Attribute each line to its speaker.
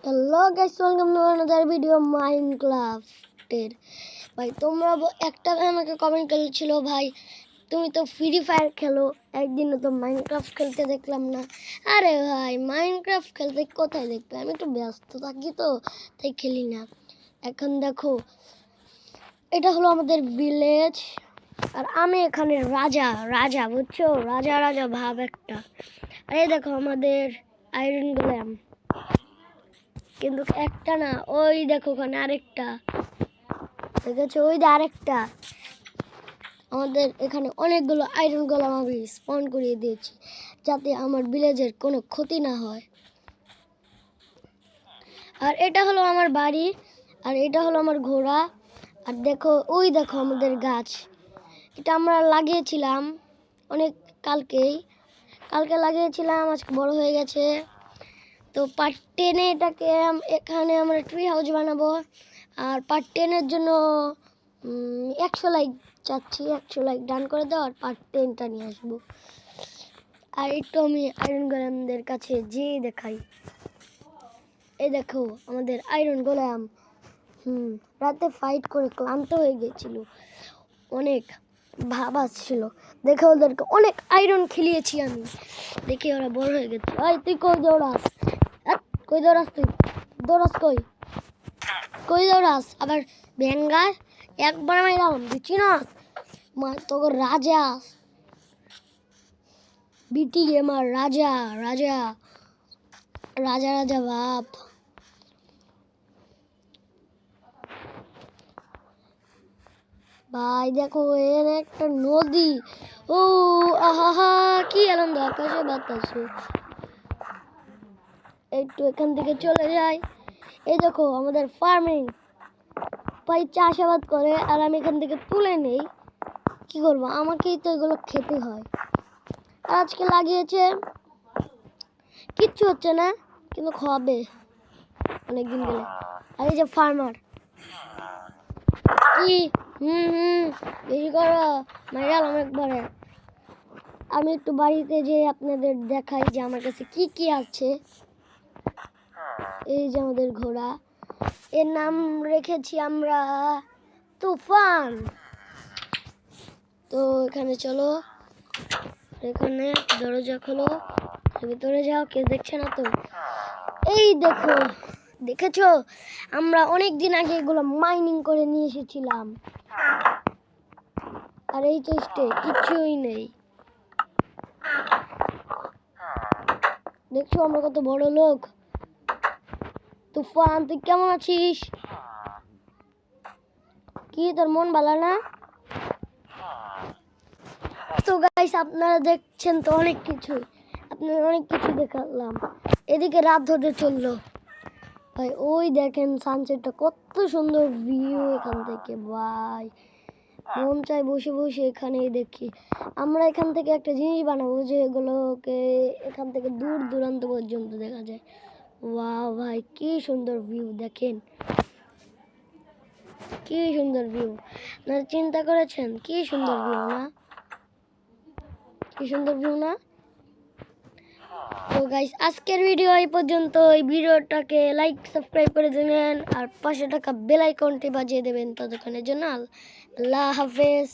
Speaker 1: Hello guys, welcome to another video মাইনক্রাফটের। ভাই তোমরা একটা আমাকে কমেন্ট করেছিল, ভাই তুমি তো ফ্রি ফায়ার খেলো, একদিনও তো মাইনক্রাফট খেলতে দেখলাম না। আরে ভাই, মাইনক্রাফট খেলতে কোথায় দেখবে, আমি একটু ব্যস্ত থাকি তো, তাই খেলি না। এখন দেখো, এটা হলো আমাদের ভিলেজ, আর আমি এখানে রাজা রাজা বুঝছো, রাজা রাজা ভাব একটা। আর এই দেখো আমাদের আয়রন গোলেম, কিন্তু একটা না, ওই দেখো ওখানে আরেকটা, দেখেছো ওই যে আরেকটা। আমাদের এখানে অনেকগুলো আয়রন গোলাম আমি স্পন করিয়ে দিয়েছি, যাতে আমার ভিলেজের কোনো ক্ষতি না হয়। আর এটা হলো আমার বাড়ি, আর এটা হলো আমার ঘোড়া। আর দেখো ওই দেখো আমাদের গাছ, এটা আমরা লাগিয়েছিলাম অনেক কালকে লাগিয়েছিলাম, আজকে বড় হয়ে গেছে। তো পার্ট 10-এ এটাকে এখানে আমরা ট্রি হাউস বানাবো। আর পার্ট 10-এর জন্য 100 লাইক চাচ্ছি, 100 লাইক ডান করে দাও, আর পার্ট 10টা নিয়ে আসবো। আর একটু আমি আয়রন গোলামদের কাছে যেয়ে দেখাই। এই দেখো আমাদের আয়রন গোলাম, রাতে ফাইট করে ক্লান্ত হয়ে গেছিল, অনেক ভাব আসছিল, দেখে ওদেরকে অনেক আয়রন খেলিয়েছি আমি, দেখে ওরা বড় হয়ে গেছে। ওই তুই কই দৌড়াস, কই দৌড়াস, তুই দৌড়াস কই দৌড়াস, আবার ভেঙ্গা একবার মাইরাম দিচ্ছি না, তোর রাজা বিটি গেমার, রাজা রাজা রাজা রাজা বাপ। ভাই দেখো এর একটা নদী, ও আহা কি আনন্দ, আকাশে বাতাসে। একটু এখান থেকে চলে যাই। এই দেখো আমাদের ফার্মিং, ভাই চাষাবাদ করে, আর আমি এখান থেকে তুলে নেই, কি করবো, আমাকেই তো এগুলো খেতে হয়। আর আজকে লাগিয়েছে, কিচ্ছু হচ্ছে না, কিন্তু খাবে অনেকদিন গেলে। আর এই যে ফার্মার, কি বেশি করো, মাইরালাম একবারে। আমি একটু বাড়িতে যে আপনাদের দেখাই যে আমার কাছে কি কি আছে। এই যে আমাদের ঘোড়া, এর নাম রেখেছি আমরা তুফান। তো এখানে চলো, এখানে দরজা খোলো, ভিতরে যাও, কেউ দেখছে না তো। এই দেখো, দেখেছো আমরা অনেক দিন আগে এগুলো মাইনিং করে নিয়ে এসেছিলাম, আর এই চেস্টে কিছুই নেই। দেখছো আমরা কত বড় লোক। তুফান তুই কেমন আছিস, কি তোর মন ভালো না? তো গাইস আপনারা দেখছেন তো অনেক কিছু, আপনারা অনেক কিছু দেখালাম। এদিকে রাত হতে চললো, ভাই ওই দেখেন সানসেটটা কত সুন্দর ভিউ এখান থেকে, ভাই মন চাই বসে বসে এখানেই দেখি। আমরা এখান থেকে একটা জিনিস বানাবো, যেগুলোকে এখান থেকে দূর দূরান্ত পর্যন্ত দেখা যায়। ওয়াও ভাই কি সুন্দর ভিউ, দেখেন কি সুন্দর ভিউ, না চিন্তা করেছেন কি সুন্দর ভিউ না, কি সুন্দর ভিউ না? তো গাইস আজকের ভিডিও এই পর্যন্ত। এই ভিডিওটাকে লাইক সাবস্ক্রাইব করে দেবেন, আর পাশে থাকা বেল আইকনটি বাজিয়ে দেবেন। ততক্ষণের জন্য আল্লাহ হাফেজ।